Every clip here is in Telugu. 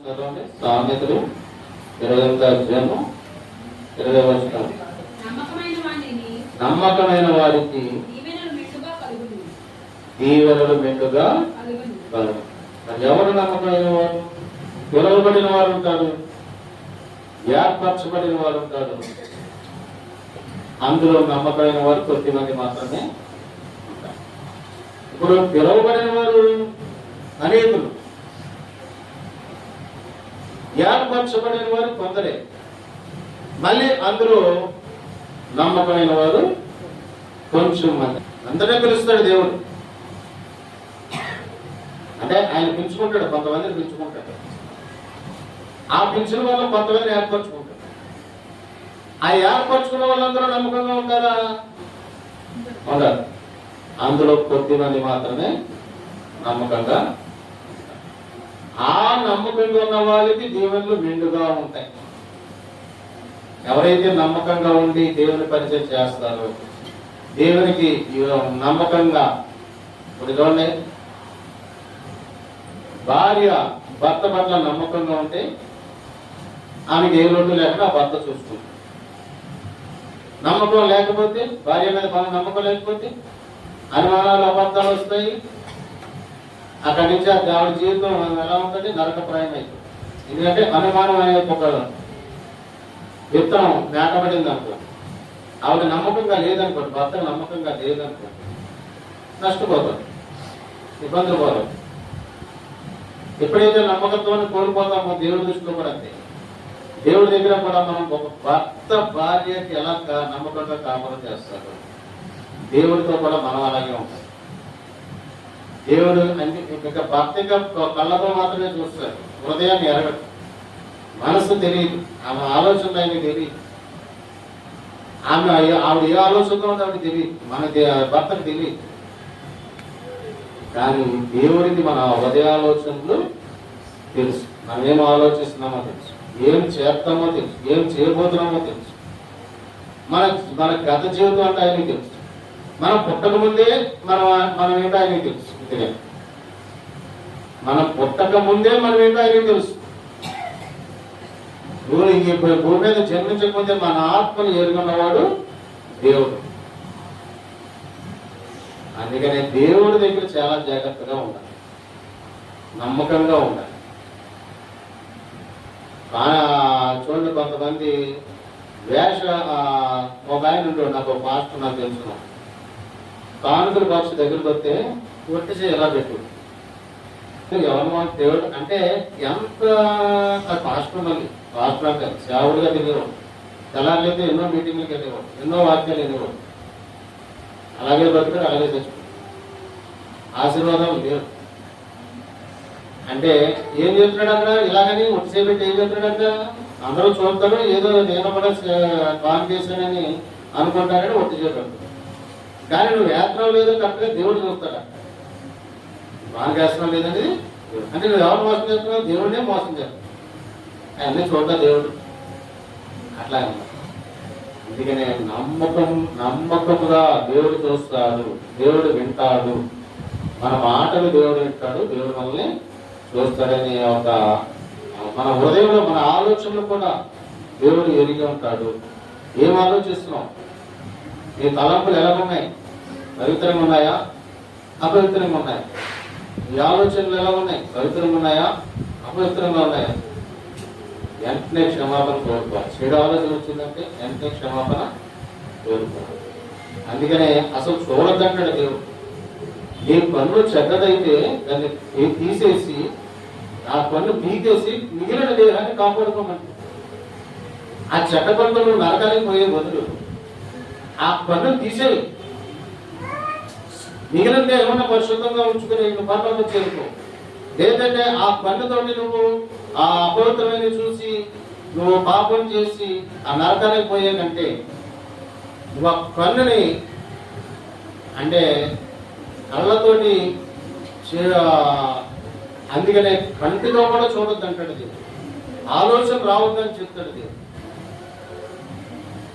చదవండి. సామెతలు 28వ అధ్యాయము 20వ వచనం. నమ్మకమైన వారికి దీవెనలు మెండుగా కలుగును. మరి ఎవరు నమ్మకమైన వారు? పిలువబడిన వారు ఉంటారు, ఏర్పరచబడిన వారు ఉంటారు. అందులో నమ్మకమైన వారు కొద్దిమంది మాత్రమే ఉంటారు. ఇప్పుడు పిలువబడిన వారు అనేకులు, ఏర్పరచబడిన వారు కొందరే. మళ్ళీ అందులో నమ్మకమైన వారు కొంచెం మంది. అందరినీ పిలుస్తాడు దేవుడు. అంటే ఆయన పిలుచుకుంటాడు, కొంతమందిని పిలుచుకుంటాడు. ఆ పిలిచిన వల్ల కొంతమందిని ఏర్పరచుకుంటాడు. ఆ ఏర్పరచుకున్న వాళ్ళందరూ నమ్మకంగా ఉంటారా? ఉండరు. అందులో కొద్ది మంది మాత్రమే నమ్మకంగా. ఆ నమ్మకంగా ఉన్న వాళ్ళకి దీవెనలు మెండుగా ఉంటాయి. ఎవరైతే నమ్మకంగా ఉండి దేవుని పరిచయం చేస్తారో, దేవునికి నమ్మకంగా. ఇప్పుడు చూడండి, భార్య భర్త పట్ల నమ్మకంగా ఉంటే ఆమెకి ఏ లోటు లేకుండా భర్త చూస్తుంది. నమ్మకం లేకపోతే, భార్య మీద నమ్మకం లేకపోతే అనుమానాలు, అబద్ధాలు వస్తాయి. అక్కడి నుంచి ఆవిడ జీవితం ఎలా ఉంటుంది? నరకప్రాయం అయిపోతుంది. ఎందుకంటే అనుమానం అనే ఒక విత్తనం నాటబడింది అనుకో, ఆవిడ నమ్మకంగా లేదనుకోండి, భర్త నమ్మకంగా లేదనుకోండి, నష్టపోతాడు, ఇబ్బందులు పోతాడు. ఎప్పుడైతే నమ్మకంతో కోల్పోతామో దేవుడి దృష్టిలో కూడా అంతే. దేవుడి దగ్గర కూడా మనం ఒక భర్త భార్యకి ఎలా నమ్మకంగా కాపురం చేస్తారు, దేవుడితో కూడా మనం అలాగే ఉంటాం. దేవుడు ఇంకా భర్త కళ్ళతో మాత్రమే చూస్తారు, హృదయాన్ని ఎరగదు, మనసు తెలియదు, ఆమె ఆలోచనలు ఆయనకి తెలియదు. ఆవిడ ఏ ఆలోచనతో ఉందో ఆవిడ తెలియదు, మన భర్తకు తెలియదు. కానీ దేవుడికి మన హృదయ ఆలోచనలు తెలుసు. మనం ఏం ఆలోచిస్తున్నామో తెలుసు, ఏం చేస్తామో తెలుసు, ఏం చేయబోతున్నామో తెలుసు. మన గత జీవితం అంటే ఆయనకి తెలుసు. మనం పుట్టక ముందే మనం ఏంటో ఆయనకి తెలుసు. మనం పుట్టక ముందే మనం ఏంటో ఆయనకి తెలుసు. భూమి మీద జన్మించకపోతే మన ఆత్మను ఎరుగున్నవాడు దేవుడు. అందుకనే దేవుడి దగ్గర చాలా జాగ్రత్తగా ఉండాలి, నమ్మకంగా ఉండాలి. చూడండి, కొంతమంది ఒక ఆయన ఉంటాడు, నాకు ఒక పాస్టర్ నాకు తెలుసుకున్నాను. కానుకల బాక్స్ దగ్గరికి వస్తే ఒట్టి ఎలా పెట్టు, ఎవరు దేవుడు అంటే ఎంత పాస్టర్, మళ్ళీ పాస్టర్ అంటే సేవలుగా తిరిగేవాడు. తెల్లారైతే ఎన్నో మీటింగ్లకు వెళ్ళేవాడు, ఎన్నో వాక్యాలు వెళ్ళేవాడు. అలాగే బతుకుడు, అలాగే తెచ్చుకుంటాడు. ఆశీర్వాదం లేదు. అంటే ఏం చెప్తున్నాడు అక్కడ? ఇలాగని ఒట్టిసేపెట్టి ఏం చెప్తున్నాడంట? అందరూ చూస్తాడు, ఏదో నేను కూడా కాన్ చేశానని అనుకుంటానని ఒట్టి చెప్పాడు. కానీ నువ్వు వేతనం లేదో కరెక్ట్గా దేవుడు చూస్తాడా? బాగా వేస్తున్నావు లేదని అంటే నువ్వు ఎవరు మోసం చేస్తున్నావు? దేవుడినే మోసం చేస్తావు. అన్నీ చూడతా దేవుడు. అట్లా అందుకనే నమ్మకముగా దేవుడు చూస్తాడు, దేవుడు వింటాడు. మన మాటలు దేవుడు వింటాడు, దేవుడు మనల్ని చూస్తాడని ఒక మన హృదయంలో మన ఆలోచనలు కూడా దేవుడు ఎరిగి ఉంటాడు. ఏం ఆలోచిస్తున్నాం? నీ తలంపులు ఎలా ఉన్నాయి? పవిత్రంగా ఉన్నాయా, అపవిత్రంగా ఉన్నాయా? ఈ ఆలోచనలు ఎలా ఉన్నాయి? పవిత్రంగా ఉన్నాయా, అపవిత్రంగా ఉన్నాయా? వెంటనే క్షమాపణ కోరుకోవాలి. చెడు ఆలోచన వచ్చిందంటే వెంటనే క్షమాపణ కోరుకోవాలి. అందుకనే అసలు చూడద్దంటాడు దేవుడు. నీ పన్ను చెడ్డదైతే దాన్ని తీసేసి, ఆ పన్ను పీకేసి మిగిలిన దేహాన్ని కాపాడుకోమంటే, ఆ చెడ్డ పన్నులు నరకానికి పోయే బదులు ఆ పన్ను తీసేయి, మిగిలిన ఏమన్నా పరిశుద్ధంగా ఉంచుకుని నువ్వు పన్నులో చేరుకో. లేదంటే ఆ పన్నుతోటి నువ్వు ఆ అపవిత్రమైన చూసి నువ్వు పాపం చేసి ఆ నరకానికి పోయే కంటే నువ్వు ఆ పన్నుని అంటే కళ్ళతోటి అందుకనే కంటితో కూడా చూడొద్దు అంటాడు దేవుడు. ఆలోచన రావద్దని చెప్తాడు దేవుడు.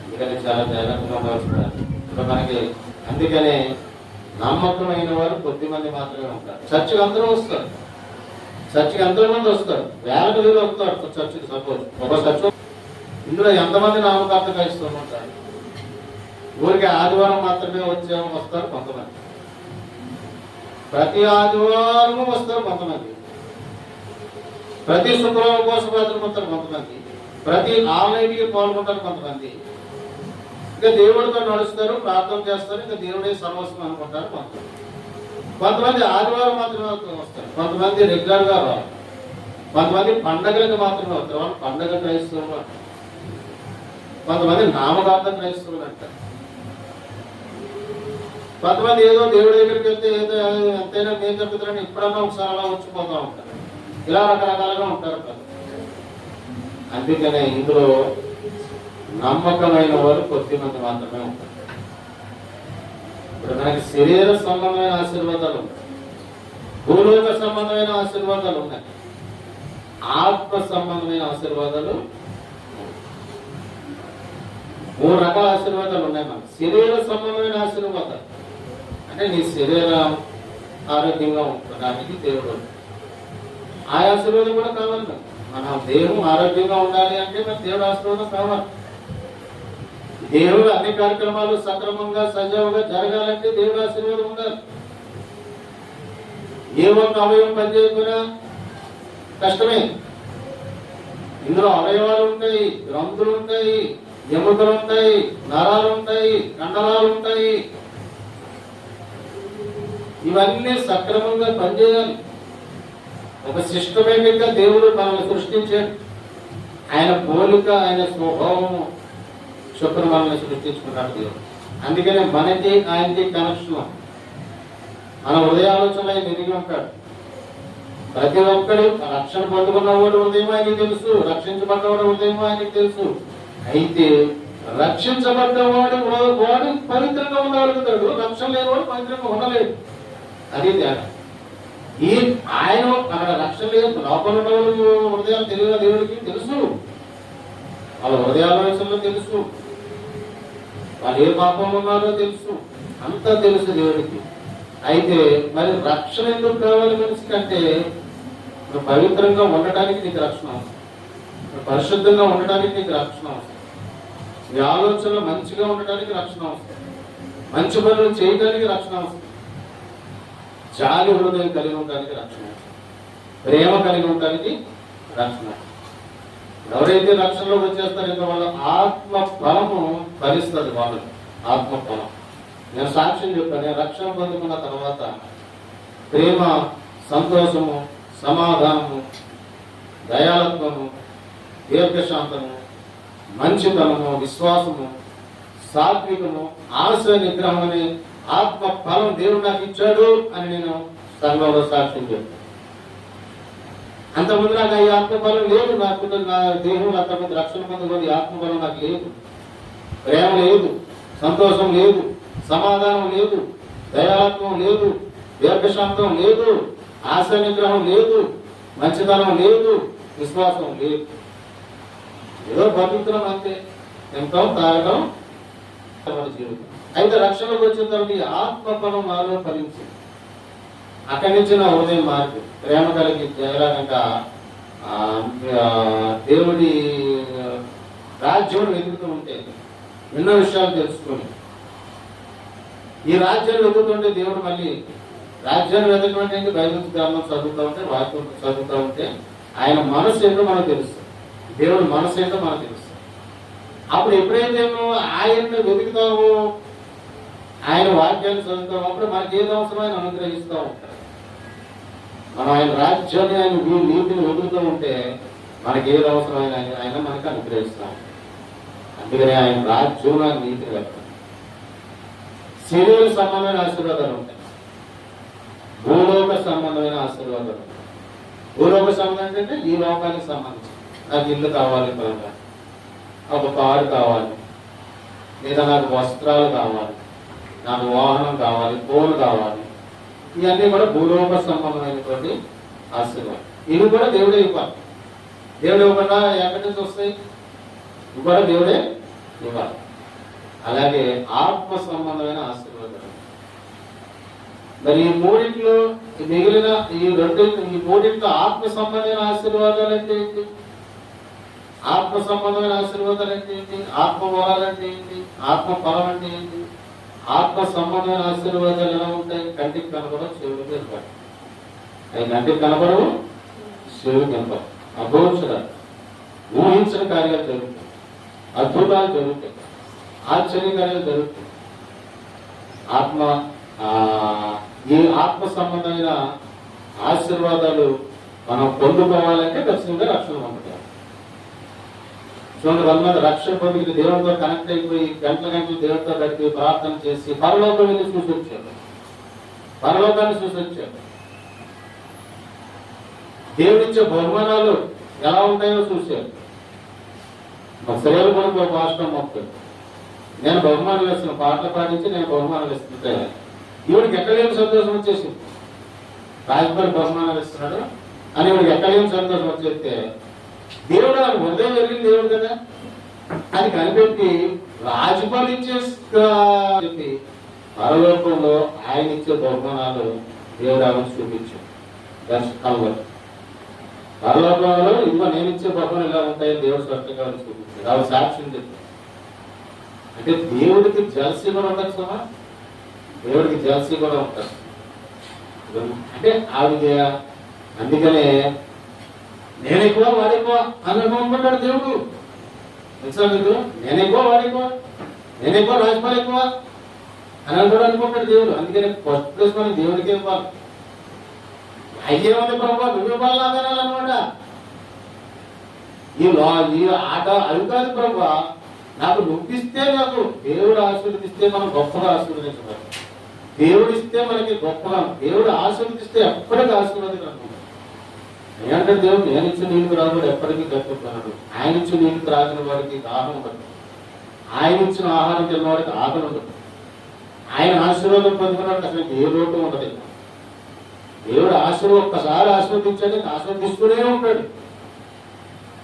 అందుకని చాలా జాగ్రత్తగా ఉండాల్సింది. ఇప్పుడు మనకి అందుకనే నమ్మకమైన వారు కొద్ది మంది మాత్రమే ఉంటారు. చర్చకు అందరూ వస్తారు, చర్చికి ఎంతో మంది వస్తారు, వేలకు వేలు వస్తారు చర్చికి. సపోజ్ ఒక చర్చ్, ఇందులో ఎంతమంది నామకార్థ క్రైస్తవులు ఉంటారు? ఊరికి ఆదివారం మాత్రమే వస్తారు కొంతమంది, ప్రతి ఆదివారము వస్తారు కొంతమంది, ప్రతి శుక్రవారం కోసం వస్తారు కొంతమంది, ప్రతి ఆలయానికి పాల్గొంటారు కొంతమంది. ఇంకా దేవుడితో నడుస్తారు, ప్రార్థన చేస్తారు, ఇంకా దేవుడే సర్వస్వం అనుకుంటారు కొంతమంది. కొంతమంది ఆదివారం మాత్రమే వస్తారు, కొంతమంది రెగ్యులర్ గా రారు, కొంతమంది పండగలకు మాత్రమే వస్తారు, వాళ్ళు పండగ క్రైస్తవులు అంటారు, కొంతమంది నామకార్థ క్రైస్తవులు అంటారు, కొంతమంది ఏదో దేవుడి దగ్గరికి వెళ్తే ఏదో ఎంతైనా నేను చెప్తారని ఎప్పుడన్నా ఒకసారి అలా వచ్చిపోతూ ఉంటారు. ఇలా రకరకాలుగా ఉంటారు కదా. అందుకనే ఇందులో నమ్మకమైన వారు కొద్దిమంది మాత్రమే ఉంటారు. ఇప్పుడు మనకి శరీర సంబంధమైన ఆశీర్వాదాలు ఉన్నాయి, భూలోక సంబంధమైన ఆశీర్వాదాలు ఉన్నాయి, ఆత్మ సంబంధమైన ఆశీర్వాదాలు, 3 రకాల ఆశీర్వాదాలు ఉన్నాయి. మనకి శరీర సంబంధమైన ఆశీర్వాదాలు అంటే నీ శరీరం ఆరోగ్యంగా ఉండడానికి దేవుడు, ఆ ఆశీర్వాదం కూడా కావాలి. మన దేహం ఆరోగ్యంగా ఉండాలి అంటే మన దేవుడు ఆశీర్వాదం కావాలి. దేవుడు అన్ని కార్యక్రమాలు సక్రమంగా సజావుగా జరగాలంటే దేవుడు ఆశీర్వాదం ఉండాలి. ఏ ఒక్క అవయవం పనిచేయకపోయినా కష్టమే. ఇందులో అవయవాలు ఉంటాయి, గ్రంథులు ఉంటాయి, ఎముకలు ఉంటాయి, నరాలు ఉంటాయి, కండరాలు ఉంటాయి. ఇవన్నీ సక్రమంగా పనిచేయాలి. ఒక సిస్టమేటిక్ గా దేవుడు మనల్ని సృష్టించాడు. ఆయన పోలిక, ఆయన స్వభావము చొప్పున మనల్ని సృష్టించుకున్నాడు దేవుడు. అందుకనే మనకి ఆయనకి కనెక్షన్, మన హృదయాలోచన ఎదిగి ఉంటాడు. ప్రతి ఒక్కడు రక్షణ పొందుకున్నవాడు హృదయం ఆయనకి తెలుసు, రక్షించబడ్డవాడు హృదయం ఆయనకి తెలుసు. అయితే రక్షించబడ్డవాడు వాడు పవిత్రంగా ఉండగలుగుతాడు, రక్షణ లేనివాడు పవిత్రంగా ఉండలేడు. అది తేడా. ఈ ఆయన అక్కడ రక్షణ లేదు, లోపల ఉన్నవాళ్ళు హృదయాలు తెలియదు, దేవుడికి తెలుసు, వాళ్ళ హృదయాలోచనలో తెలుసు, వాళ్ళు ఏ పాపంలో ఉన్నారో తెలుసు, అంతా తెలుసు దేవుడికి. అయితే మరి రక్షణ ఎందుకు కావాలి మనిషికి అంటే, నువ్వు పవిత్రంగా ఉండటానికి నీకు రక్షణ అవసరం, పరిశుద్ధంగా ఉండటానికి నీకు రక్షణ అవసరం, నీ ఆలోచనలు మంచిగా ఉండటానికి రక్షణ అవసరం, మంచి పనులు చేయడానికి రక్షణ అవసరం, జాలి హృదయం కలిగి ఉండడానికి రక్షణ, ప్రేమ కలిగి ఉండడానికి రక్షణ. ఎవరైతే రక్షణలోకి వచ్చేస్తారో వాళ్ళ ఆత్మ ఫలము ఫలిస్తుంది. వాళ్ళు ఆత్మ ఫలం. నేను సాక్ష్యం చెప్పాను, నేను రక్షణ పొందుకున్న తర్వాత ప్రేమ, సంతోషము, సమాధానము, దయాళత్వము, దీర్ఘశాంతము, మంచితనము, విశ్వాసము, సాత్వికము, ఆశ్రయ నిగ్రహం అనే ఆత్మ ఫలం దేవుడు నాకు ఇచ్చాడు అని నేను సంఘంలో సాక్ష్యం చెప్పాను. అంతకుముందు నాకు ఈ ఆత్మఫలం లేదు, నాకు నా దేహంలో అంతకుముందు రక్షణ పొందుకొని ఆత్మఫలం నాకు లేదు, ప్రేమ లేదు, సంతోషం లేదు, సమాధానం లేదు, దయాత్వం లేదు, దీర్ఘశాంతం లేదు, ఆశ నిగ్రహం లేదు, మంచితనం లేదు, విశ్వాసం లేదు. ఏదో బతుకుతున్నాం అంతే, తింటాం, తాగడం జీవితం. అయితే రక్షణకు వచ్చిన తర్వాత ఈ ఆత్మఫలం నాలో ఫలించింది. అక్కడి నుంచి నా హృదయం మార్పు, ప్రేమ కలిగి ఎలాగంగా దేవుడి రాజ్యం వెతుకుతూ ఉంటే ఎన్నో విషయాలు తెలుసుకొని, ఈ రాజ్యాన్ని వెతుకుతుంటే దేవుడు మళ్ళీ రాజ్యాన్ని వెతకమంటే బైబిల్ గ్రంథం చదువుతూ ఉంటే, వాక్యం చదువుతూ ఉంటే ఆయన మనసు ఏంటో మనకు తెలుస్తుంది, దేవుడు మనసు ఏంటో మనకు తెలుస్తుంది. అప్పుడు ఎప్పుడైతే నువ్వు ఆయన్ని వెతుకుతావో, ఆయన వాక్యాన్ని చదువుతావు, అప్పుడు మనకి ఏది అవసరం ఆయన అనుగ్రహిస్తూ ఉంటాడు. మనం ఆయన రాజ్యాన్ని, ఆయన నీతిని వెతుకుతూ ఉంటే మనకి ఏది అవసరమైన ఆయన మనకి అనుగ్రహిస్తాం. అందుకని ఆయన రాజ్యంలో నీతిని వెళ్తాం. శరీర సంబంధమైన ఆశీర్వాదాలు ఉంటాయి, భూలోక సంబంధమైన ఆశీర్వాదాలు ఉంటాయి. భూలోక సంబంధం అంటే ఈ లోకానికి సంబంధించి, నాకు ఇల్లు కావాలి, ఒక కారు కావాలి, లేదా నాకు వస్త్రాలు కావాలి, నాకు వాహనం కావాలి, ఫోన్ కావాలి, ఇవన్నీ కూడా భూలోక సంబంధమైనటువంటి ఆశీర్వాదం. ఇవి కూడా దేవుడే ఇవ్వాలి. దేవుడు ఇవ్వకుండా ఎక్కడి నుంచి వస్తాయి? ఇవి కూడా దేవుడే ఇవ్వాలి. అలాగే ఆత్మ సంబంధమైన ఆశీర్వాదాలు, మరి ఈ మూడింట్లో మిగిలిన ఈ మూడింట్లో ఆత్మ సంబంధమైన ఆశీర్వాదాలు అంటే ఏంటి? ఆత్మ సంబంధమైన ఆశీర్వాదాలు అంటే ఏంటి? ఆత్మ వరాలు అంటే ఏంటి? ఆత్మ ఫలం అంటే ఏంటి? ఆత్మ సంబంధమైన ఆశీర్వాదాలు ఎలా ఉంటాయి? కంటికి కనపడవు, చెవులకు కనపడవు. అవి కంటికి కనపడవు, చెవులకు కనపడవు. అభోచరాలు, ఊహించిన కార్యాలు జరుగుతాయి, అద్భుతాలు జరుగుతాయి, ఆశ్చర్యకార్యాలు జరుగుతాయి. ఈ ఆత్మ సంబంధమైన ఆశీర్వాదాలు మనం పొందుకోవాలంటే ఖచ్చితంగా రక్షణ పొందుతాం. చూడండి, 100 మంది రక్షణ పొందికి దేవుడితో కనెక్ట్ అయిపోయి గంటలు దేవుడితో గడిపి ప్రార్థన చేసి పరలోకం వెళ్ళి చూసి వచ్చారు. పరలోకాన్ని చూసి వచ్చారు. దేవుడిచ్చే బహుమానాలు ఎలా ఉంటాయో చూశారు. ఒక స్త్రీలు కూడా ఒక రాష్ట్రం మొత్తం నేను బహుమానాలు ఇస్తున్నాను, పాటలు పాటించి నేను బహుమానాలు ఇస్తుంటే ఈవిడికి ఎక్కడేమి సంతోషం వచ్చేసింది. రాజుగారు బహుమానాలు ఇస్తున్నాడు అని ఈవిడికి ఎక్కడేమి సంతోషం వచ్చేస్తే దేవుడు ఆయన హృదయం జరిగింది దేవుడు కదా అని కనిపెట్టి రాజుపాలించే చెప్పి పరలోకంలో ఆయన ఇచ్చే బహుమానాలు దేవుడు ఆమెను చూపించాడు. దర్శకంలో పరలోకంలో ఇదిగో నేను ఇచ్చే బహుమానాలు ఇలా ఉంటాయని దేవుడు స్పష్టంగా చూపించాడు. అవి సాక్ష్యం చెప్పాడు. అంటే దేవుడికి జలసీ కూడా ఉండదు కదా, దేవుడికి జలసీ కూడా ఉంటుంది. అంటే ఆవిడ అందుకనే నేను ఎక్కువ వాడెక్కువ అని అనుకుంటాడు దేవుడు. తెలుసా మీకు? నేను ఎక్కువ వాడెక్కువ, నేను ఎక్కువ రాజపాలు ఎక్కువ అని కూడా అనుకుంటాడు దేవుడు. అందుకని ఫస్ట్ ప్లేస్ మనం దేవుడికి ఇవ్వాలి. అయ్యేమంది ప్రభావ నువ్వు ఇవ్వాలన్నమాట. ఈ ఆట అవి కాదు ప్రభావ, నాకు నువ్విస్తే నాకు దేవుడు ఆశీర్వదిస్తే మనం గొప్పగా ఆశీర్వదించగలం. దేవుడు ఇస్తే మనకి గొప్పగా, దేవుడు ఆశీర్వదిస్తే ఎప్పటికీ ఆశీర్వదించగలం. ఏంటంటే దేవుడు నేను ఇచ్చిన నీళ్లు రాదు ఎప్పటికీ గట్టుకున్నాడు. ఆయన ఇచ్చిన నీళ్లు త్రాగిన వాడికి దాహం ఉండదు, ఆయన ఇచ్చిన ఆహారం తిన్నవాడికి ఆకలి ఉండదు, ఆయన ఆశీర్వాదం పొందుకున్నాడు అసలు ఏ లోటు ఉండదు. దేవుడు ఒక్కసారి ఆశీర్వదించాలి, ఆశీర్వదిస్తూనే ఉంటాడు.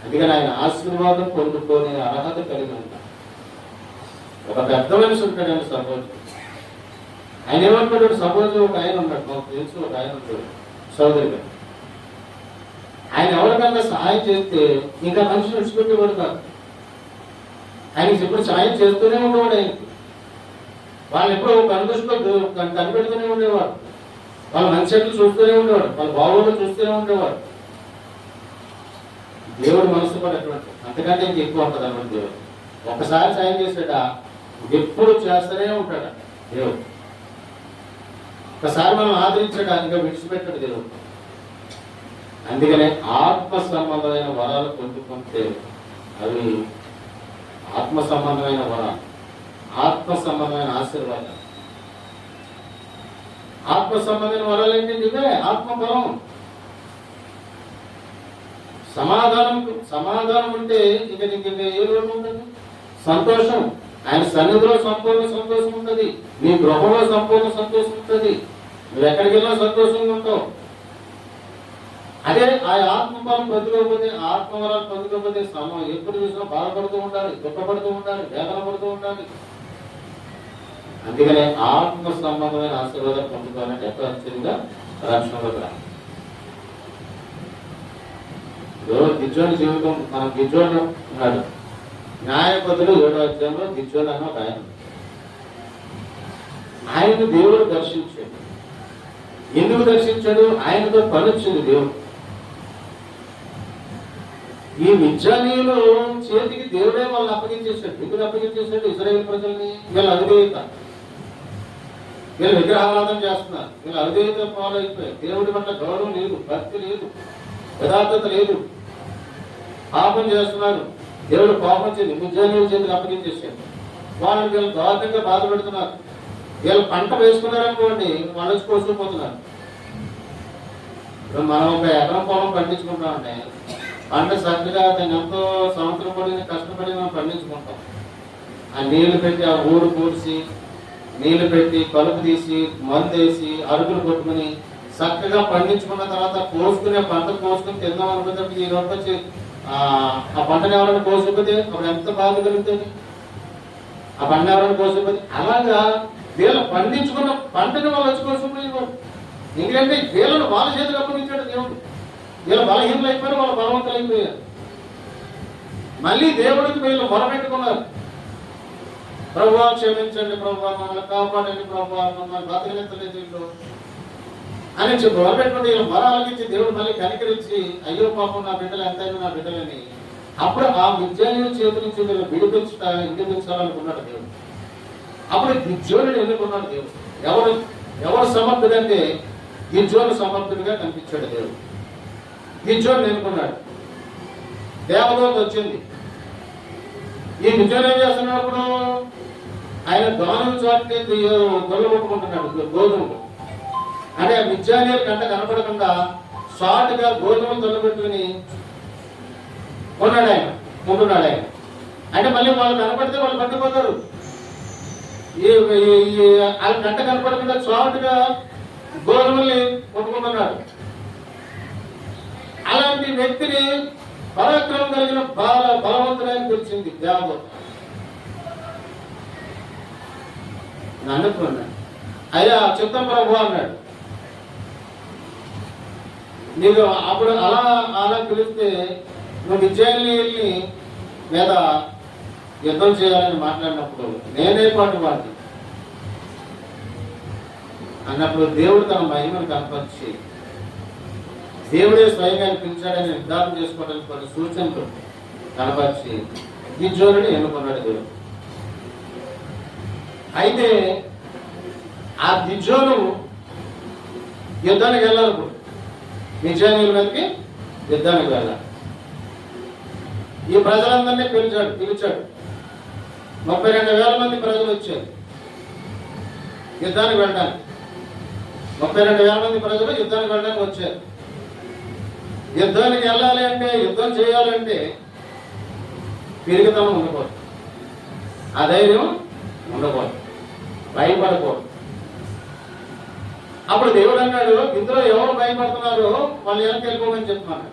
అందుకని ఆయన ఆశీర్వాదం పొందుకునే అర్హత కలిగి ఉంటాడు. ఒక పెద్ద మనిషి ఉంటాడండి సపోజ్. ఆయన ఏమంటాడు? సపోజ్ ఒక ఆయన ఉన్నాడు, మాకు తెలుసు ఒక ఆయన ఉంటాడు సోదరి గారు. ఆయన ఎవరికన్నా సహాయం చేస్తే ఇంకా మనిషి విడిచిపెట్టేవాడు కాదు. ఆయనకి ఎప్పుడు సహాయం చేస్తూనే ఉండేవాడు. ఆయనకి వాళ్ళు ఎప్పుడో కనుదృష్టిలో కనిపెడుతూనే ఉండేవాడు. వాళ్ళ మంచి చెట్లు చూస్తూనే ఉండేవాడు, వాళ్ళ బాగోలు చూస్తూనే ఉండేవాడు. దేవుడు మనసు కూడా ఎటువంటి అంతకంటే ఇంక ఎక్కువ ఉంటుంది అన్నమాట. దేవుడు ఒక్కసారి సాయం చేసాడా ఎప్పుడు చేస్తూనే ఉంటాడా దేవుడు. ఒకసారి మనం ఆదరించాడా ఇంకా విడిచిపెట్టాడు దేవుడు. అందుకనే ఆత్మ సంబంధమైన వరాలు పొందుకుంటే అవి ఆత్మ సంబంధమైన వరాలు, ఆత్మ సంబంధమైన ఆశీర్వాదాలు. ఆత్మ సంబంధమైన వరాలు ఏంటి? ఇవే ఆత్మ బలం. సమాధానం ఉంటే ఇక నీకు ఏ లోటు ఉంటుంది? సంతోషం. ఆయన సన్నిధిలో సంపూర్ణ సంతోషం ఉంటుంది, నీ గృహంలో సంపూర్ణ సంతోషం ఉంటుంది, నువ్వు ఎక్కడికి వెళ్ళినా సంతోషంగా ఉంటావు. అదే ఆ ఆత్మబలం పొందుకోకపోతే, ఆత్మవరాలు పొందుకోకపోతే ఎప్పుడు చూసినా బాధపడుతూ ఉండాలి, దుఃఖపడుతూ ఉండాలి, వేదన పడుతూ ఉండాలి. అందుకనే ఆత్మ సంబంధమైన ఆశీర్వాదం పొందుకోవాలంటే ఎప్పటిగా రక్షణలోకి రా. గిజ్జోని జీవితం, మనం గిజ్జోని ఉన్నాడు. న్యాయపదులు 7వ అధ్యాయంలో గిజ్జోని అన్న ఒక ఆయన, ఆయనను దేవుడు దర్శించాడు. ఎందుకు దర్శించాడు? ఆయనతో పని వచ్చింది దేవుడు. ఈ మిద్యానీయులు చేతికి దేవుడే వాళ్ళని అప్పగించేశాడు. ఎందుకు అప్పగించేశాడు? ఇశ్రాయేలు ప్రజల్ని వీళ్ళ అవిధేయత, వీళ్ళు విగ్రహారాధన చేస్తున్నారు, వీళ్ళు అవిధేయత ఫాలో అయిపోయారు. దేవుడి పట్ల గౌరవం లేదు, భక్తి లేదు, యథార్థత లేదు, పాపం చేస్తున్నారు. దేవుడు పాపం చేసి మిద్యానీయుల చేతికి అప్పగించేశాడు. వాళ్ళని వీళ్ళు దారుణంగా బాధపెడుతున్నారు. వీళ్ళు పంట వేసుకున్నారనుకోండి, వాళ్ళు వచ్చి కోసుకుపోతున్నారు. మనం ఒక ఎకరం పొలం పండించుకుంటామంటే పంట చక్కగా దాన్ని ఎంతో సంవత్సరం పడిన కష్టపడి మనం పండించుకుంటాం. ఆ నీళ్లు పెట్టి, ఆ ఊరు పూడ్చి, నీళ్లు పెట్టి, కలుపు తీసి, మందు వేసి, అరుగులు కొట్టుకుని చక్కగా పండించుకున్న తర్వాత కోసుకునే పంట కోసుకుని తిందాం అనుకుంటే ఈ రోజు వచ్చి ఆ పంటను ఎవరైనా కోసుకుపోతే అప్పుడు ఎంత బాధ కలుగుతుంది? ఆ పంట ఎవరైనా కోసుకుపోతే అలాగా వీళ్ళు పండించుకున్న పంటని వాళ్ళు వచ్చుకోవాల్సిపోయేవారు. ఎందుకంటే వీళ్ళను వాళ్ళ చేతికి అప్పగించాడు దేవుడు. వీళ్ళు బలహీనలు అయిపోయారు, వాళ్ళు బలవంతులు అయిపోయారు. మళ్ళీ దేవుడికి వీళ్ళు మొరపెట్టుకున్నారు, ప్రభువా క్షమించండి, ప్రభువా మమ్మల్ని కాపాడండి, ప్రభువా మమ్మల్ని బతకనెత్తలేదు అని చెప్పి మొరపెట్టుకుంటే వీళ్ళు మొర ఆలకించి దేవుడు మళ్ళీ కనికరించి, అయ్యో పాపం నా బిడ్డలు ఎంతైనా నా బిడ్డలని అప్పుడు ఆ మిద్యానీయుల చేతి నుంచి వీళ్ళు విడిపించాలనుకున్నాడు దేవుడు. అప్పుడు గిద్యోనుడు ఎన్నుకున్నాడు దేవుడు. ఎవరు సమర్థుడంటే గిద్యోను సమర్థుడిగా కనిపించాడు దేవుడు. గిద్యోను ఎన్నుకున్నాడు. దేవదూత వచ్చింది. ఈ గిద్యోను ఏం చేస్తున్నప్పుడు ఆయన దోనం చాటుని గొల్లగొట్టుకుంటున్నాడు గోధుమలు. అంటే మిద్యానీయుల కంట కనపడకుండా షార్ట్గా గోధుమలు తొలగొట్టుకుని ఉంటున్నాడు ఆయన. అంటే మళ్ళీ వాళ్ళు కనపడితే వాళ్ళు పట్టిపోతారు. వాళ్ళ కంట కనపడకుండా షార్ట్గా గోధుమల్ని కొట్టుకుంటున్నాడు. అలాంటి వ్యక్తిని పరాక్రమం కలిగిన బలవంతుడని తెలిసింది దేవదూత. అనుకున్నాడు, అయ్యా చిత్తం ప్రభు అన్నాడు. నీకు అప్పుడు అలా పిలిస్తే నువ్వు విజయాన్ని మీద యుద్ధం చేయాలని మాట్లాడినప్పుడు నేనే పాటు వాడి అన్నప్పుడు దేవుడు తన మహిమను కనపరిచి దేవుడే స్వయంగా పిలిచాడని నిర్ధారణ చేసుకోవడానికి కొన్ని సూచనలు కనపరిచి గిద్యోనుని ఎన్నుకున్నాడు దేవుడు. అయితే ఆ గిద్యోను యుద్ధానికి వెళ్ళాలి. ఇప్పుడు మిద్యానీయుల మీదకి యుద్ధానికి వెళ్ళాలి. ఈ ప్రజలందరినీ పిలిచాడు. 32,000 మంది ప్రజలు వచ్చారు యుద్ధానికి వెళ్ళడానికి. 32,000 మంది ప్రజలు యుద్ధానికి వెళ్ళడానికి వచ్చారు. యుద్ధానికి వెళ్ళాలి అంటే, యుద్ధం చేయాలంటే పిరిగితనం ఉండకూడదు, అధైర్యం ఉండకూడదు, భయపడకూడదు. అప్పుడు దేవుడు అన్నాడు, ఇందులో ఎవరు భయపడుతున్నారో వాళ్ళు వెనక్కి వెళ్ళిపోమని చెప్తున్నాడు.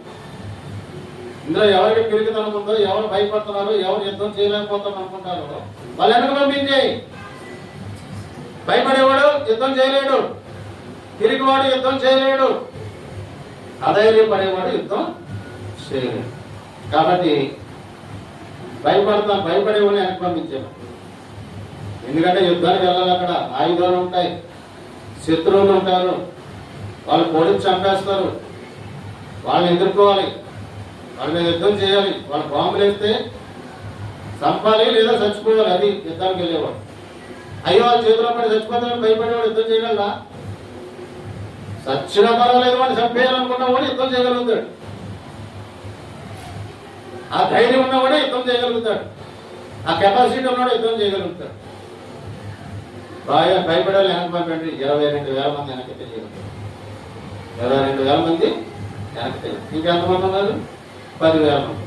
ఇందులో ఎవరికి పిరిగితనం ఉందో, ఎవరు భయపడుతున్నారో, ఎవరు యుద్ధం చేయలేకపోతాం అనుకుంటారో వాళ్ళు వెనక పంపించేయి. భయపడేవాడు యుద్ధం చేయలేడు, తిరిగివాడు యుద్ధం చేయలేడు, అధైర్యపడేవాడు యుద్ధం చేయలేడు. కాబట్టి భయపడేవాడిని వెనక పంపించాడు. ఎందుకంటే యుద్ధానికి వెళ్ళాలి, అక్కడ ఆయుధాలు ఉంటాయి, శత్రువులు ఉంటారు, వాళ్ళు పోలీసు చంపేస్తారు, వాళ్ళని ఎదుర్కోవాలి, వాళ్ళ మీద యుద్ధం చేయాలి. వాళ్ళు బాంబులు వేస్తే చంపాలి లేదా చచ్చిపోవాలి. అది యుద్ధానికి వెళ్ళేవాడు. అయ్యో వాళ్ళ చేతిలో పడి చచ్చిపోతామని భయపడేవాడు యుద్ధం చేయగలరా? చచ్చిన పర్వాలేదు వాడిని చంపేయాలనుకున్నవాడు యుద్ధం చేయగలుగుతాడు. ఆ ధైర్యం ఉన్నవాడే యుద్ధం చేయగలుగుతాడు. ఆ కెపాసిటీ ఉన్నవాడు యుద్ధం చేయగలుగుతాడు. బాగా భయపడాలి. వెనక పంపండి. 22,000 మంది వెనక్కి తెలియగలుగుతారు. 22,000 మంది వెనక్కి తెలియదు. ఇంకెంతమంది ఉన్నారు? 10,000 మంది.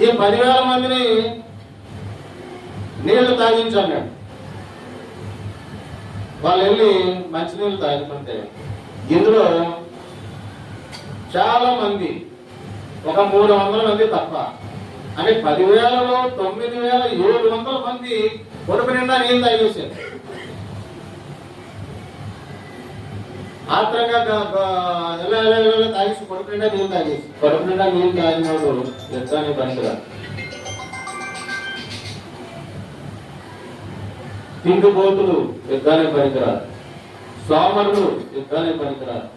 ఈ 10,000 మందిని నీళ్లు తాగించన్నాడు. వాళ్ళు వెళ్ళి మంచినీళ్ళు తాగుతుంటే ఇందులో చాలా మంది, ఒక 300 మంది తప్ప, అంటే 10,000లో 9,700 మంది కడుపు నిండా నీళ్ళు తాగేశారు. ఆత్రంగా ఎలా తాగేసి కడుపు నిండా నీళ్ళు తాగేసి, కడుపు నిండా నీళ్ళు తాగినోడు యుద్ధానికి పనికిరాడు. తిండిపోతులు యుద్ధానికి పనికిరారు, సోమరులు యుద్ధానికి పనికిరారు.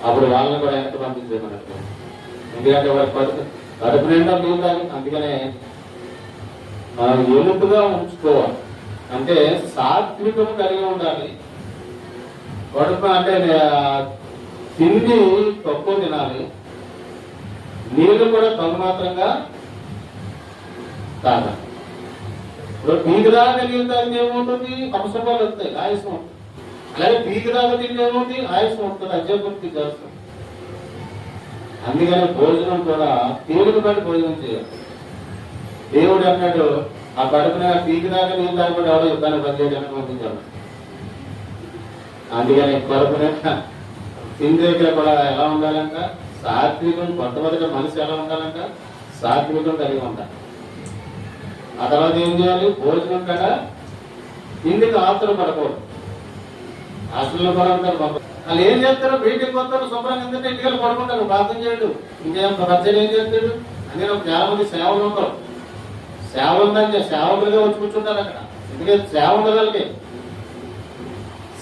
అప్పుడు వాళ్ళని కూడా ఎంత పంపించేమన్నట్టు. ఎందుకంటే వారి కడుపు నిండా నీళ్ళు తాగి, అందుకనే మనం ఎలుపుగా ఉంచుకోవాలి. అంటే సాత్వికము కలిగి ఉండాలి. కడుపు అంటే తిండి తక్కువ తినాలి, నీళ్లు కూడా తగుమాత్రంగా తాగాలి. ఇప్పుడు పీకి దాకా నీళ్ళు తాగితే ఏమవుతుంది? అవసరాలు వస్తాయి, ఆయుసం ఉంటుంది. అలాగే పీకి దాకా తింటే ఏమవుతుంది? ఆయుసం ఉంటుంది, అజయపూర్తి చేస్తుంది. అందుకని భోజనం కూడా తీరుకు బట్టి భోజనం చేయాలి. దేవుడు అన్నాడు, ఆ కడుపున పీకి దాకా నీళ్ళు తాగకుండా ఎవరో యుద్ధాన్ని పనిచేయడానికి పంపించాడు. అందుకని కడుపున తిండి దగ్గర కూడా ఎలా ఉండాలంట? సాత్వికం. మొట్టమొదటి మనిషి ఎలా ఉండాలంట? సాత్వికం కలిగి ఉండాలి. ఆ తర్వాత ఏం చేయాలి? భోజనం కదా ఇంటికి ఆస్తులు పడకూడదు. హాస్టల్లో కూడా ఉంటారు పాపం. వాళ్ళు ఏం చేస్తారు, బయటికి వస్తారు శుభ్రంగా, ఎందుకంటే ఇంటికి పడుకుంటారు, ప్రార్థన చేయడు, ఇంకేం రచ్చలు ఏం చేస్తాడు అని. చాలా మంది సేవలు ఉంటారు, సేవలు ఉందని సేవకులుగా వచ్చి కూర్చుంటారు అక్కడ. ఎందుకంటే సేవ ఉండగలిగే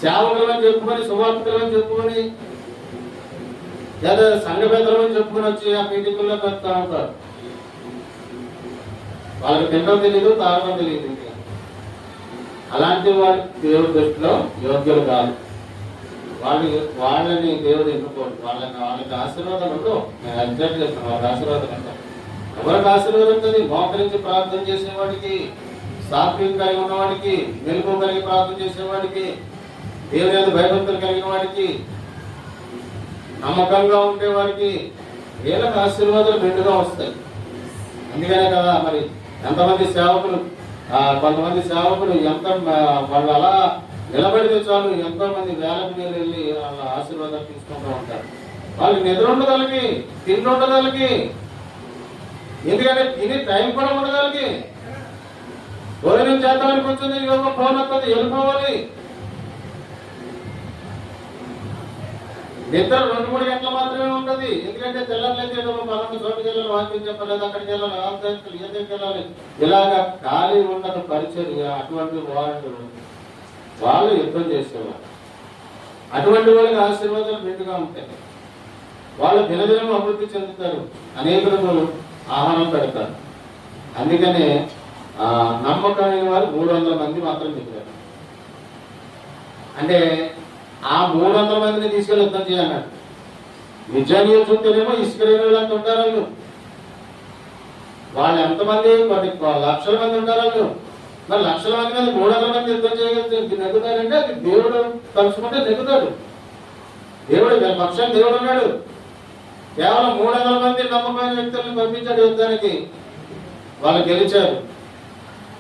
సేవకులు అని చెప్పుకొని, సువార్తలు అని చెప్పుకొని, లేదా సంఘ పెద్దలు అని చెప్పుకొని వచ్చి ఆ మీటింగుల్లో పెడతా ఉంటారు. వాళ్ళకి తినడం తెలియదు, తాగడం తెలియదు. ఇంకా అలాంటి వారి దేవుడి దృష్టిలో యోగ్యులు కాదు. వాళ్ళని దేవుడు ఎన్నుకోండి. వాళ్ళకి ఆశీర్వాదం ఉండవు. నేను ఎగ్జాక్ట్ చేస్తాను, వాళ్ళకి ఆశీర్వాదం ఉంటాం. ఎవరికి ఆశీర్వాదం ఉంటుంది? మోకరించి ప్రార్థన చేసేవాడికి, సాత్వికం కలిగి ఉన్నవాడికి, మెలుపు కలిగి ప్రార్థన చేసేవాడికి, దేవుని యొక్క భయభక్తులు కలిగిన వాడికి, నమ్మకంగా ఉండేవాడికి, వీళ్ళకి ఆశీర్వాదాలు మెండుగా వస్తాయి. అందుకనే కదా మరి ఎంతమంది సేవకులు, కొంతమంది సేవకులు ఎంత వాళ్ళు అలా నిలబడితే చాలు ఎంతో మంది వేలకు మీరు వెళ్ళి వాళ్ళ ఆశీర్వాదాలు తీసుకుంటూ ఉంటారు. వాళ్ళకి నిద్ర ఉండగలిగి, తిండి ఉండగలిగి, ఎందుకంటే తిని టైం కూడా ఉండగలిగి, భోజనం చేద్దామని కూర్చొని ఫోన్ వస్తుంది, వెళ్ళిపోవాలి. నిద్ర 2-3 గంటలు మాత్రమే ఉంటుంది. ఎందుకంటే తెల్లట్లయితే పలానా చోటుకి వెళ్ళాలి, వాక్యం చెప్పలేదు, అక్కడికి వెళ్ళాలి, ఏదైతే వెళ్ళాలి, ఇలాగా ఖాళీ ఉండదు పరిచర్య. అటువంటి వాళ్ళు యుద్ధం చేసేవారు. అటువంటి వాళ్ళకి ఆశీర్వాదాలు మెండుగా ఉంటాయి. వాళ్ళు దినదినం అభివృద్ధి చెందుతారు, అనేకులకు ఆహారం పెడతారు. అందుకనే నమ్మకమైన వారు 300 మంది మాత్రం చెప్పారు. అంటే ఆ 300 మందిని తీసుకెళ్ళి యుద్ధం చేయన్నాడు. నిజాన్ని చూస్తేనేమో ఇసుకరేణులు అంత ఉంటారు వాళ్ళు. వాళ్ళు ఎంతమంది, కొన్ని లక్షల మంది ఉంటారు వాళ్ళు. మరి లక్షల మంది మీద 300 మంది యుద్ధం చేయగలిగి నెగ్గుతారంటే అది దేవుడు తలుచుకుంటే నెగ్గుతాడు. దేవుడు పక్షాన్ని దేవుడు ఉన్నాడు. కేవలం 300 మంది నమ్మకమైన వ్యక్తులను పంపించాడు యుద్ధానికి. వాళ్ళు గెలిచారు,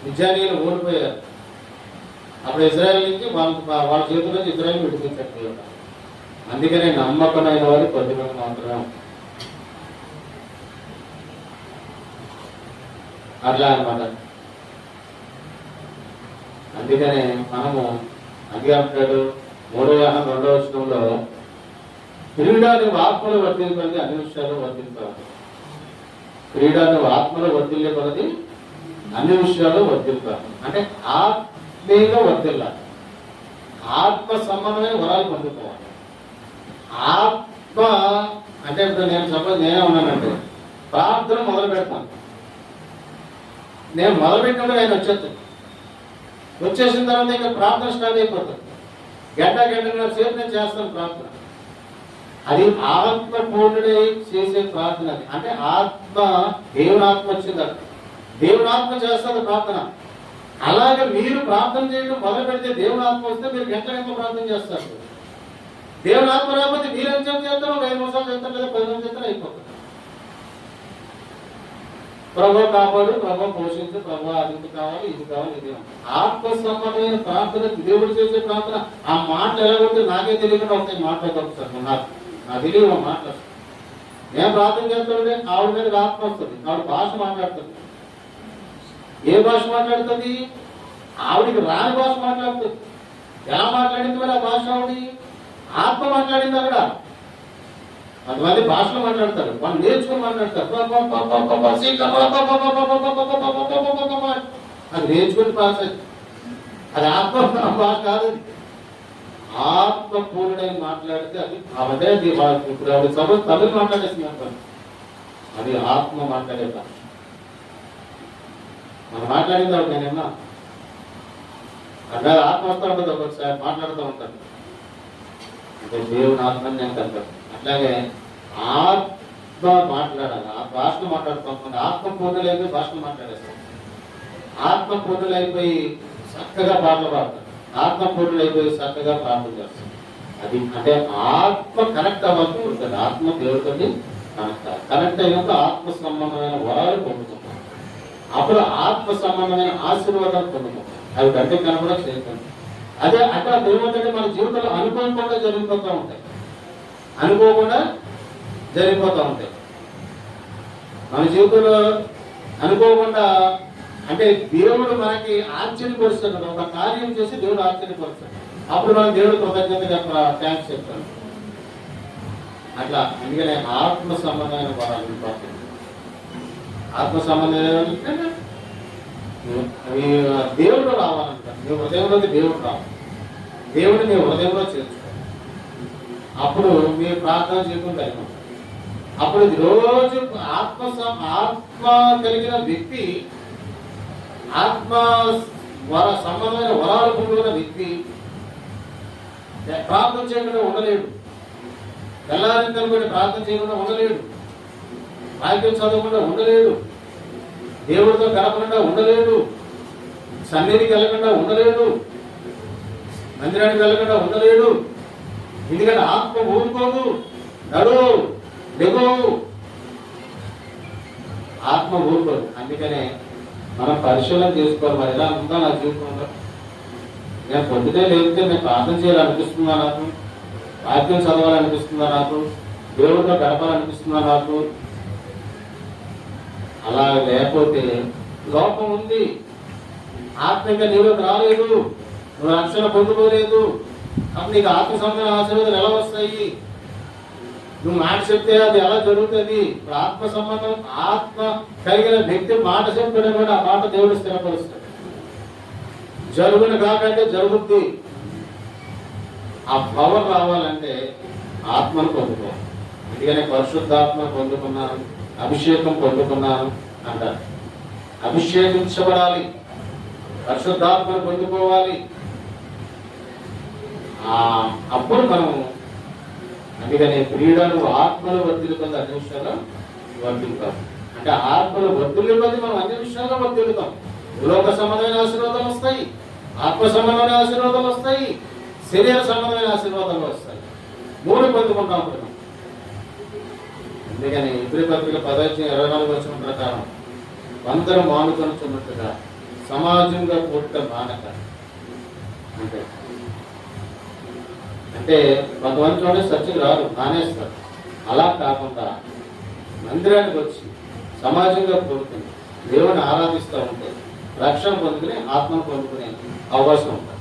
నిజానీయులు ఓడిపోయారు. అప్పుడు ఇజ్రాయెల్ నుంచి వాళ్ళ చేతుల నుంచి ఇజ్రాయెల్ విడిపించారు. అందుకనే నమ్మకమైన వారు 10 మంది మాత్రమే. అట్లా అన్నమాట. అందుకనే మనము అంటాడు 3వ యోహాను 2వ వచనంలో, క్రీడాన్ని ఆత్మలో వర్తిల్లే కొలది అన్ని విషయాలు వర్తిల్తారు. క్రీడాన్ని ఆత్మలో వర్తిల్లే కొలది అన్ని విషయాలు వర్తిల్తారు. అంటే ఆత్మీయంగా వర్తిల్లాలి, ఆత్మ సంబంధమైన వరాలు పొందుకోవాలి. ఆత్మ అంటే ఇప్పుడు నేను సపోజ్ నేనే ఉన్నానంటే ప్రార్థన మొదలు పెడతాను. నేను మొదలుపెట్టినప్పుడు ఆయన వచ్చేసిన తర్వాత ఇంకా ప్రార్థన స్టార్ట్ అయిపోతుంది. గంటన్నర సేపు నేను చేస్తాను ప్రార్థన. అది ఆత్మ పూర్ణుడై చేసే ప్రార్థన. అది అంటే ఆత్మ, దేవుని ఆత్మ వచ్చింది, దేవుని ఆత్మ చేస్తుంది ప్రార్థన. అలాగే మీరు ప్రార్థన చేయడం మొదలు పెడితే దేవుని ఆత్మ వస్తే మీరు గంటల ప్రార్థన చేస్తారు. దేవుని ఆత్మ రాకపోతే మీరు ఎంతసేపు చేస్తారో 5 నిమిషాలు చేస్తారు, లేదా 10 నిమిషాలు చేస్తారు, అయిపోతుంది. ప్రభు కాపాడు, ప్రభు పోషించు, ప్రభు అది కావాలి, ఇది కావాలి, ఇది ఆత్మ సంబంధమైన ప్రార్థన, దేవుడు చేసే ప్రార్థన. ఆ మాటలు ఎలా ఉంటే నాకే తెలియకుండా ఒకసారి మాట్లాడతాను సార్. నా తెలియదు ఆ మాటలు. నేను ప్రార్థన చేస్తుంటే ఆవిడ మీద ఆత్మ వస్తుంది, ఆవిడ భాష మాట్లాడుతుంది. ఏ భాష మాట్లాడుతుంది? ఆవిడికి రాని భాష మాట్లాడుతుంది. ఎలా మాట్లాడింది మరి ఆ భాష? ఆవిడ ఆత్మ మాట్లాడింది. అక్కడ కొంతమంది భాషలు మాట్లాడతారు, వాళ్ళు నేర్చుకుని మాట్లాడతారు. అది నేర్చుకుని భాష, అది ఆత్మ భాష కాదు. ఆత్మ పూర్ణుడై మాట్లాడితే అది అదే. ఇప్పుడు ఆవిడ సపోజ్ తమిళ మాట్లాడేసింది అంటారు, అది ఆత్మ మాట్లాడే భాష. మనం మాట్లాడింది ఆవిడ నేనేమన్నా అట్లా ఆత్మ వస్తూ ఉంటుంది, ఒక్కొక్కసారి మాట్లాడుతూ ఉంటాను. అంటే దేవుని ఆత్మని నేను కనపడతాను. అట్లాగే ఆత్మ మాట్లాడాలి, ఆ భాషను మాట్లాడుతాం. ఆత్మ పూర్ణులైపోయి భాషను మాట్లాడేస్తాం. ఆత్మ పూర్ణులైపోయి చక్కగా పాటలు పాడతాం. ఆత్మ పూర్ణులైపోయి చక్కగా ప్రార్థన చేస్తాం. అది అంటే ఆత్మ కనెక్ట్ అవ్వాల్సి ఉంటుంది. ఆత్మ దేవుడితో కనెక్ట్ అయినప్పుడు ఆత్మ సంబంధమైన వరాలు పొందుతాం. అప్పుడు ఆత్మ సంబంధమైన ఆశీర్వాదాలు పొందుతాం. అవి గంట కనపడా చేస్తాం. అదే అక్కడ దేవుడు మన జీవితంలో అనుకోకుండా జరిగిపోతూ ఉంటాయి, అనుకోకుండా జరిగిపోతూ ఉంటాయి. మన జీవితంలో అనుకోకుండా అంటే దేవుడు మనకి ఆశ్చర్యపరుస్తున్నాడు, ఒక కార్యం చేసి దేవుడు ఆశ్చర్యపరుస్తాడు. అప్పుడు మనం దేవుడు కృతజ్ఞతగా థ్యాంక్స్ చెప్తాడు. అట్లా అందుకనే ఆత్మ సంబంధమైన వరాలు ఇంపార్టెంట్. ఆత్మ సంబంధమైన దేవుడు రావాలంట. నీ హృదయంలోకి దేవుడు రావాలి, దేవుడు నీ హృదయంలో చేర్చుకో. అప్పుడు మీరు ప్రార్థన చేయకుండా కలిగి ఉంటారు. అప్పుడు రోజు ఆత్మ కలిగిన వ్యక్తి, ఆత్మ సంబంధమైన వరాలు పొందుకున్న వ్యక్తి ప్రార్థన చేయకుండా ఉండలేడు. తెల్లారిని కనుకొని ప్రార్థన చేయకుండా ఉండలేడు. వాక్యం చదవకుండా ఉండలేడు. దేవుడితో గడపకుండా ఉండలేడు. సన్నిధికి వెళ్ళకుండా ఉండలేడు. మందిరానికి వెళ్ళకుండా ఉండలేడు. ఎందుకంటే ఆత్మ ఊరుకోదు. నడు లెగో, ఆత్మ ఊరుకోదు. అందుకనే మనం పరిశీలన చేసుకోవాలి. మరి ఎలా ఉందా నా జీవితంలో? నేను పొద్దుటే లేకపోతే నేను ప్రార్థన చేయాలనిపిస్తుందా, నాకు వాక్యం చదవాలనిపిస్తుందా, నాకు దేవుడితో గడపాలనిపిస్తుందా, నాకు అలా లేకపోతే లోపం ఉంది. ఆత్మీయంగా నీలోకి రాలేదు, నువ్వు రక్షణ పొందుకోలేదు. అప్పుడు నీకు ఆత్మ సంబంధమైన ఆశీర్వాదాలు ఎలా వస్తాయి? నువ్వు మాట చెప్తే అది ఎలా జరుగుతుంది? ఆత్మ సంబంధం, ఆత్మ కలిగిన వ్యక్తి మాట చెప్తాడు కూడా ఆ మాట దేవుడు స్థిరపరుస్తాడు. జరుగును కాకంటే జరుగుద్ది. ఆ పవర్ రావాలంటే ఆత్మను పొందుకోవాలి. అందుకనే పరిశుద్ధాత్మ పొందుకున్నాను, అభిషేకం పొందుకున్నాను అంటారు. అభిషేకించబడాలి, పరిశుద్ధాత్మను పొందుకోవాలి. అప్పుడు మనం అందుకనే క్రీడలు ఆత్మలు వర్ధిల్లుతుంది, అన్ని విషయాల్లో వర్ధిల్లుతాం. అంటే ఆత్మలు వర్ధిల్లుతుంది, మనం అన్ని విషయాల్లో వర్ధిల్లుతాం. లోక సంబంధమైన ఆశీర్వాదాలు వస్తాయి, ఆత్మ సంబంధమైన ఆశీర్వాదాలు వస్తాయి, శరీర సంబంధమైన ఆశీర్వాదాలు వస్తాయి. మూడు పొందుకుంటాం. అందుకని ఇబ్రీ పత్రిక 10:24 ప్రకారం అందరూ మానుకొనుచున్నట్టుగా సమాజంగా కూడట మానక. అంటే కొంతమంది చూడండి సత్యం రాదు, మానేస్తారు. అలా కాకుండా మందిరానికి వచ్చి సమాజంగా కూడుకుని దేవుని ఆరాధిస్తూ ఉంటే రక్షణ పొందుకుని ఆత్మను పొందుకునే అవకాశం ఉంటుంది.